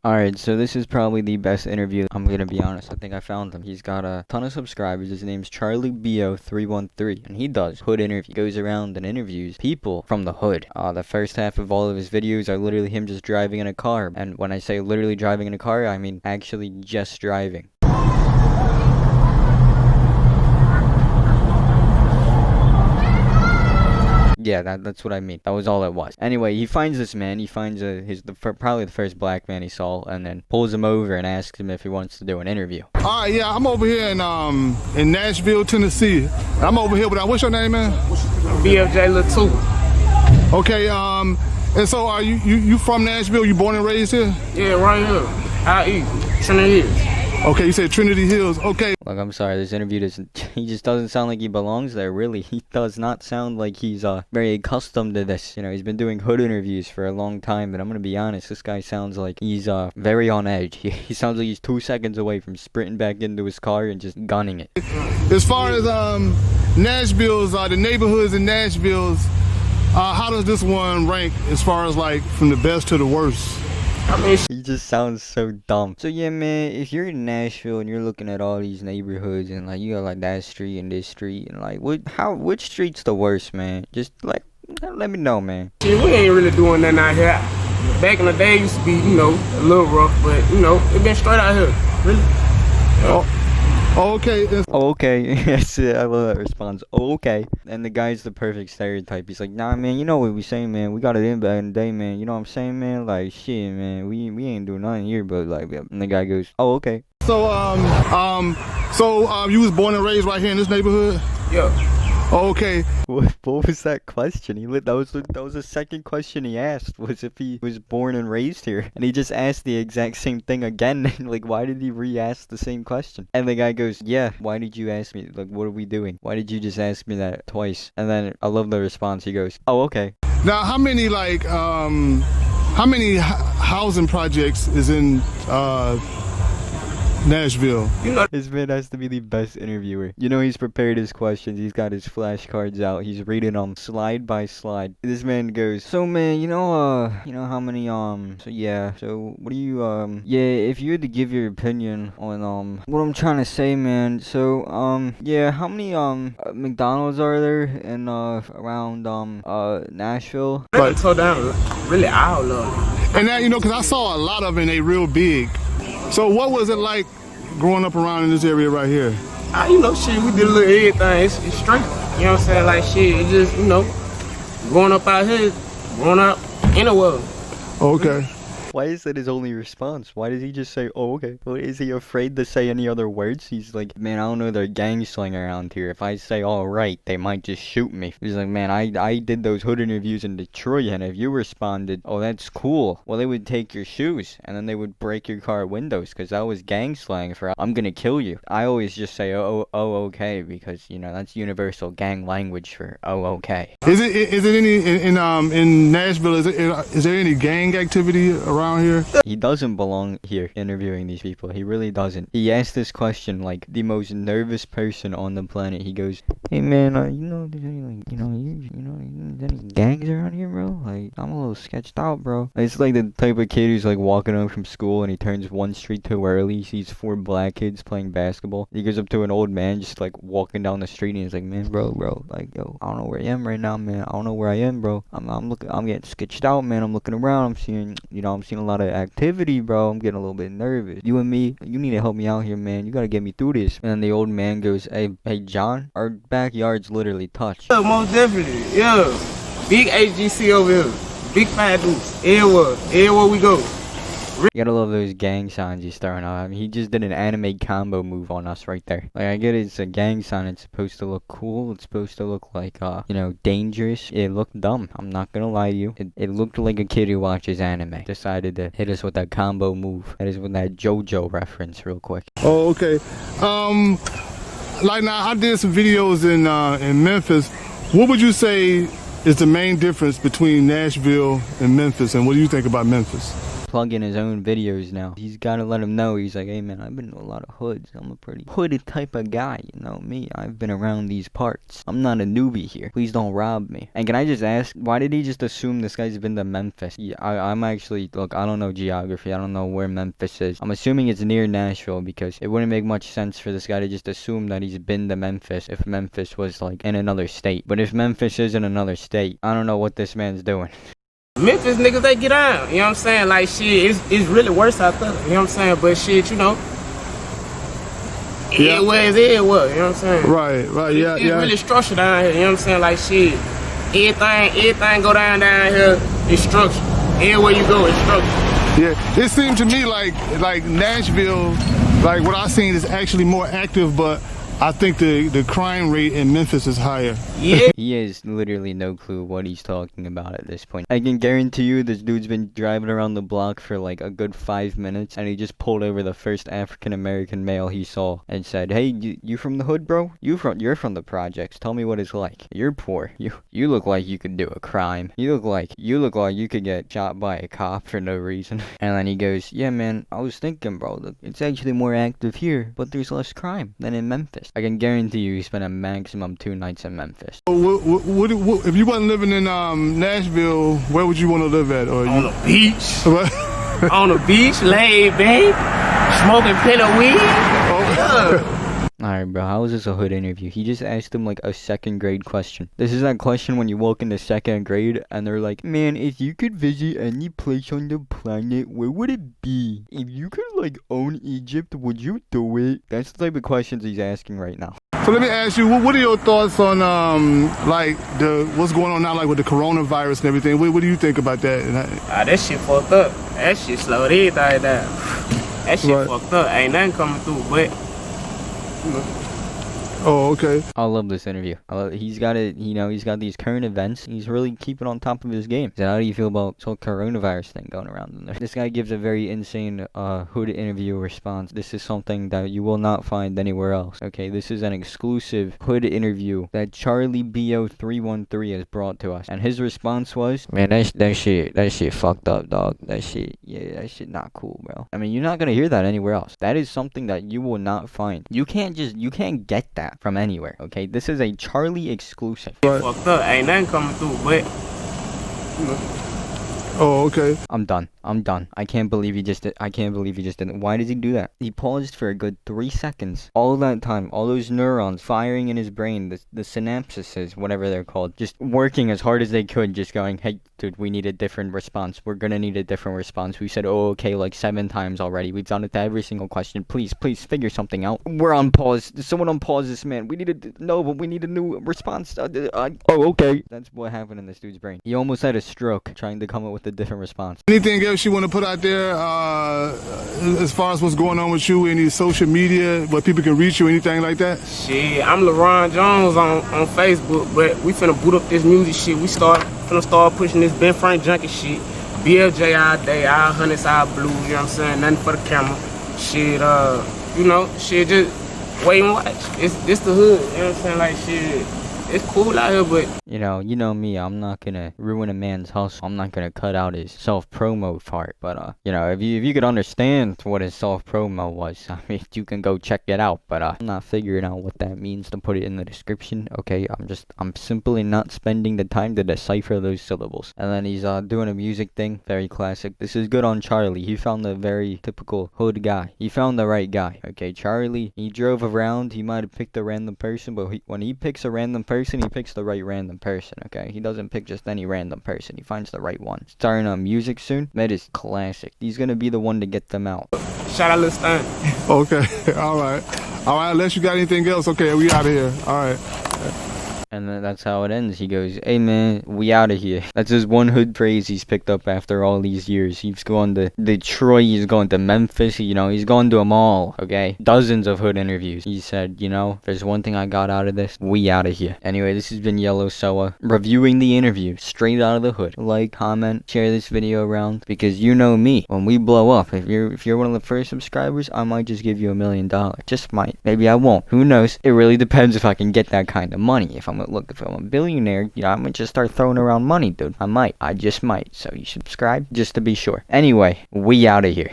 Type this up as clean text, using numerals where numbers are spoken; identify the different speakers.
Speaker 1: Alright, so this is probably the best interview. I'm gonna be honest, I think I found him. He's got a ton of subscribers. His name's Charlie Bo313, and he does hood interview. He goes around and interviews people from the hood. The first half of all of his videos are literally him just driving in a car. And when I say literally driving in a car, I mean actually just driving. Yeah, that's what I mean. That was all it was. Anyway, he finds this man. He finds probably the first black man he saw, and then pulls him over and asks him if he wants to do an interview.
Speaker 2: All right, yeah, I'm over here in Nashville, Tennessee. I'm over here with what's your name, man?
Speaker 3: BFJ Latu.
Speaker 2: Okay, and so are you from Nashville? You born and raised here?
Speaker 3: Yeah, right here. IE, Trinity Hills.
Speaker 2: Okay, you said Trinity Hills. Okay.
Speaker 1: Look, I'm sorry, this interview he just doesn't sound like he belongs there, really. He does not sound like he's very accustomed to this. You know, he's been doing hood interviews for a long time, but I'm gonna be honest, this guy sounds like he's very on edge. He sounds like he's 2 seconds away from sprinting back into his car and just gunning it.
Speaker 2: As far as Nashville's, the neighborhoods in Nashville's, how does this one rank as far as like from the best to the worst?
Speaker 3: I mean,
Speaker 1: he just sounds so dumb. So yeah, man, if you're in Nashville and you're looking at all these neighborhoods and like you got like that street and this street and like which street's the worst, man? Just like let me know, man.
Speaker 3: Shit, we ain't really doing nothing out here. Back in the day, it used to be, you know, a little rough, but you know, it been straight out here. Really.
Speaker 2: Okay.
Speaker 1: Oh, okay. Yes, I love that response. Oh, okay. And the guy's the perfect stereotype. He's like, nah, man, you know what we saying, man. We got it in back in the day, man. You know what I'm saying, man? Like, shit, man. We ain't doing nothing here, but like, and the guy goes, oh, okay.
Speaker 2: So, you was born and raised right here in this neighborhood?
Speaker 3: Yeah.
Speaker 2: Okay.
Speaker 1: What was that question? That was the second question he asked, was if he was born and raised here. And he just asked the exact same thing again. Like, why did he re-ask the same question? And the guy goes, yeah, why did you ask me? Like, what are we doing? Why did you just ask me that twice? And then I love the response. He goes, oh, okay.
Speaker 2: Now, how many housing projects is in Nashville?
Speaker 3: You know,
Speaker 1: this man has to be the best interviewer. You know, he's prepared his questions. He's got his flashcards out. He's reading them slide by slide. This man goes, so man, you know how many, so yeah, so what do you, yeah, if you had to give your opinion on, what I'm trying to say, man, so, yeah, how many, McDonald's are there in, around, Nashville?
Speaker 3: but so down, really all of
Speaker 2: And now, you know, because I saw a lot of them and they real big. So what was it like growing up around in this area right here?
Speaker 3: You know, shit, we did a little everything. It's straight. You know what I'm saying? Like, shit, it just, you know, growing up out here, growing up in the world.
Speaker 2: Okay.
Speaker 1: Why is that his only response? Why does he just say, oh, okay? Well, is he afraid to say any other words? He's like, man, I don't know, they're gang slang around here. If I say all right, they might just shoot me. He's like, man, I did those hood interviews in Detroit, and if you responded, oh, that's cool, well, they would take your shoes, and then they would break your car windows, because that was gang slang for, I'm gonna kill you. I always just say, oh, okay, because, you know, that's universal gang language for, oh, okay.
Speaker 2: Is it any, in Nashville, is there any gang activity around here?
Speaker 1: He doesn't belong here interviewing these people. He really doesn't. He asked this question like the most nervous person on the planet. He goes, hey man, you know there's any like, there's any gangs around here, bro? Like, I'm a little sketched out, bro. It's like the type of kid who's like walking home from school and he turns one street too early. He sees 4 black kids playing basketball. He goes up to an old man just like walking down the street and he's like, man, bro, like, yo, I don't know where I am right now, man. I don't know where I am, bro. I'm getting sketched out, man. I'm looking around. I'm seeing a lot of activity, bro. I'm getting a little bit nervous. You and me, you need to help me out here, man. You gotta get me through this. And then the old man goes, hey John, our backyard's literally touched.
Speaker 3: Yeah, most definitely. Yeah. Big HGC over here. Big fat dudes. Everywhere we go.
Speaker 1: You gotta love those gang signs he's throwing out. I mean, he just did an anime combo move on us right there. Like, I get it, it's a gang sign. It's supposed to look cool. It's supposed to look like, dangerous. It looked dumb. I'm not gonna lie to you. It looked like a kid who watches anime. Decided to hit us with that combo move. That is with that JoJo reference real quick.
Speaker 2: Oh, okay. Like now, I did some videos in Memphis. What would you say is the main difference between Nashville and Memphis, and what do you think about Memphis?
Speaker 1: plugging his own videos now. He's gotta let him know. He's like, hey man, I've been to a lot of hoods. I'm a pretty hooded type of guy, you know me. I've been around these parts. I'm not a newbie here. Please don't rob me. And can I just ask, why did he just assume this guy's been to Memphis? Yeah, I'm actually, look, I don't know geography. I don't know where Memphis is. I'm assuming it's near Nashville because it wouldn't make much sense for this guy to just assume that he's been to Memphis if Memphis was like in another state. But if Memphis is in another state, I don't know what this man's doing.
Speaker 3: Memphis niggas, they get out. You know what I'm saying? Like, shit, it's really worse out there. You know what I'm saying? But shit, you know,
Speaker 2: Yeah.
Speaker 3: it was, you know what I'm saying?
Speaker 2: Right, yeah,
Speaker 3: It's
Speaker 2: yeah.
Speaker 3: really structured down here, you know what I'm saying? Like, shit, everything go down here, it's structured. Everywhere you go, it's structured.
Speaker 2: Yeah, it seemed to me like Nashville, like what I've seen is actually more active, but I think the crime rate in Memphis is higher.
Speaker 3: Yeah.
Speaker 1: He has literally no clue what he's talking about at this point. I can guarantee you this dude's been driving around the block for like a good 5 minutes and he just pulled over the first African American male he saw and said, hey, you from the hood, bro? You're from the projects. Tell me what it's like. You're poor. You look like you could do a crime. You look like you could get shot by a cop for no reason. And then he goes, yeah man, I was thinking, bro, look, it's actually more active here, but there's less crime than in Memphis. I can guarantee you he spent a maximum 2 nights in Memphis.
Speaker 2: What, if you wasn't living in Nashville, where would you want to live at? Or
Speaker 3: On
Speaker 2: you,
Speaker 3: the beach.
Speaker 2: What?
Speaker 3: On the beach, laid back, smoking pen of weed. Yeah.
Speaker 1: Alright bro, how is this a hood interview? He just asked him like a 2nd grade question. This is that question when you walk into 2nd grade and they're like, man, if you could visit any place on the planet, where would it be? If you could like own Egypt, would you do it? That's the type of questions he's asking right now.
Speaker 2: So let me ask you, what are your thoughts on like what's going on now, like with the coronavirus and everything? What do you think about that?
Speaker 3: That shit fucked up. That shit slowed everything down. That shit
Speaker 2: Right.
Speaker 3: fucked up. Ain't nothing coming through, but you know.
Speaker 2: Oh, okay.
Speaker 1: I love this interview. He's got it, you know, he's got these current events. He's really keeping on top of his game. So how do you feel about this whole coronavirus thing going around in there? This guy gives a very insane hood interview response. This is something that you will not find anywhere else. Okay, this is an exclusive hood interview that Charlie BO313 has brought to us. And his response was, man, that shit fucked up, dog. That shit not cool, bro. I mean, you're not gonna hear that anywhere else. That is something that you will not find. You can't get that from anywhere, okay? This is a Charlie exclusive.
Speaker 2: Right.
Speaker 3: Fucked up. Ain't nothing coming through, but you know.
Speaker 2: Oh, okay.
Speaker 1: I'm done. I can't believe he just did. Why does he do that? He paused for a good 3 seconds. All that time, all those neurons firing in his brain, the synapses, whatever they're called, just working as hard as they could, just going, hey, dude, we need a different response. We're gonna need a different response. We said, oh, okay, like 7 times already. We've done it to every single question. Please figure something out. We're on pause. Someone unpause this man. We need a new response. Oh, okay. That's what happened in this dude's brain. He almost had a stroke trying to come up with a different response.
Speaker 2: Anything else you want to put out there as far as what's going on with you, any social media, where people can reach you, anything like that?
Speaker 3: Shit, I'm LeRon Jones on Facebook, but we finna boot up this music shit. Finna start pushing this Ben Frank Junkie shit. BLJ all day, all hundreds, all blue, you know what I'm saying? Nothing for the camera. Shit, you know, shit, just wait and watch. It's the hood, you know what I'm saying? Like, shit, it's cool out here, but
Speaker 1: You know me, I'm not gonna ruin a man's hustle. I'm not gonna cut out his self-promo part. But, you know, if you could understand what his self-promo was, I mean, you can go check it out. But, I'm not figuring out what that means to put it in the description, okay? I'm simply not spending the time to decipher those syllables. And then he's, doing a music thing, very classic. This is good on Charlie. He found a very typical hood guy. He found the right guy, okay? Charlie, he drove around. He might have picked a random person, but when he picks a random person, he picks the right random person, okay? He doesn't pick just any random person. He finds the right one. Starting on music soon. That is classic. He's gonna be the one to get them out.
Speaker 3: shout out Lil Stein.
Speaker 2: Okay, all right, unless you got anything else, okay, we out of here. All right.
Speaker 1: And then that's how it ends. He goes, hey man, we out of here. That's his one hood phrase he's picked up after all these years. He's gone to Detroit, he's gone to Memphis, you know, he's gone to them all, okay? Dozens of hood interviews. He said, you know, there's one thing I got out of this, we out of here. Anyway, this has been Yellow Soa, reviewing the interview, straight out of the hood. Like, comment, share this video around, because you know me, when we blow up, if you're one of the first subscribers, I might just give you $1 million. Just might. Maybe I won't. Who knows? It really depends if I can get that kind of money. If I'm look, if I'm a billionaire, you know, I'm gonna just start throwing around money, dude. I just might. So you subscribe just to be sure. Anyway, we out of here.